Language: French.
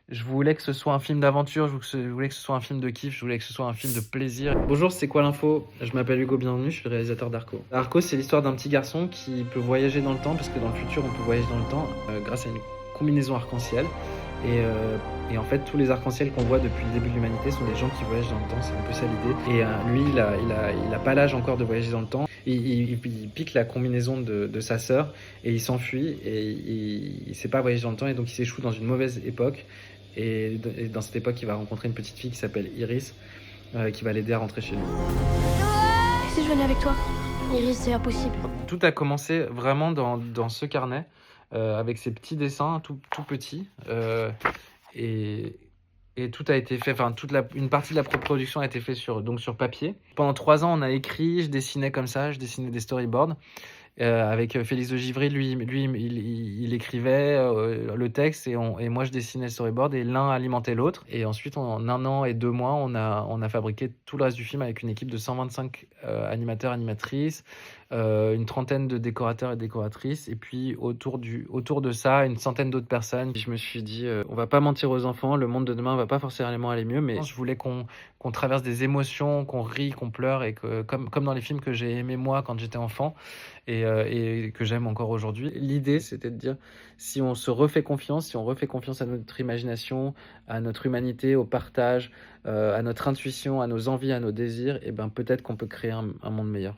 Je voulais que ce soit un film d'aventure, je voulais que ce soit un film de kiff, je voulais que ce soit un film de plaisir. Bonjour, c'est quoi l'info? Je m'appelle Hugo Bienvenu, je suis le réalisateur d'Arco. Arco, c'est l'histoire d'un petit garçon qui peut voyager dans le temps, parce que dans le futur, on peut voyager dans le temps grâce à une combinaison arc-en-ciel. Et, euh, et en fait, tous les arcs-en-ciel qu'on voit depuis le début de l'humanité sont des gens qui voyagent dans le temps, c'est un peu ça l'idée. Et lui, il a pas l'âge encore de voyager dans le temps. Il pique la combinaison de sa sœur et il s'enfuit et il sait pas voyager dans le temps et donc il s'échoue dans une mauvaise époque. Et dans cette époque, il va rencontrer une petite fille qui s'appelle Iris, qui va l'aider à rentrer chez lui. Et si je venais avec toi? Iris, c'est impossible. Tout a commencé vraiment dans ce carnet, avec ces petits dessins tout petits. Et, et tout a été fait, enfin, une partie de la production a été faite sur papier. Pendant 3 ans, on a écrit, je dessinais comme ça, je dessinais des storyboards. Avec Félix de Givry, il écrivait le texte et moi je dessinais le storyboard et l'un alimentait l'autre. Et ensuite, en 1 an et 2 mois, on a fabriqué tout le reste du film avec une équipe de 125 animateurs, animatrices, une trentaine de décorateurs et décoratrices, et puis autour de ça, une centaine d'autres personnes. Je me suis dit, on va pas mentir aux enfants, le monde de demain va pas forcément aller mieux, mais je voulais qu'on traverse des émotions, qu'on rit, qu'on pleure, et que comme dans les films que j'ai aimés moi quand j'étais enfant, et que j'aime encore aujourd'hui. L'idée, c'était de dire, si on se refait confiance, si on refait confiance à notre imagination, à notre humanité, au partage, à notre intuition, à nos envies, à nos désirs, et ben peut-être qu'on peut créer un monde meilleur.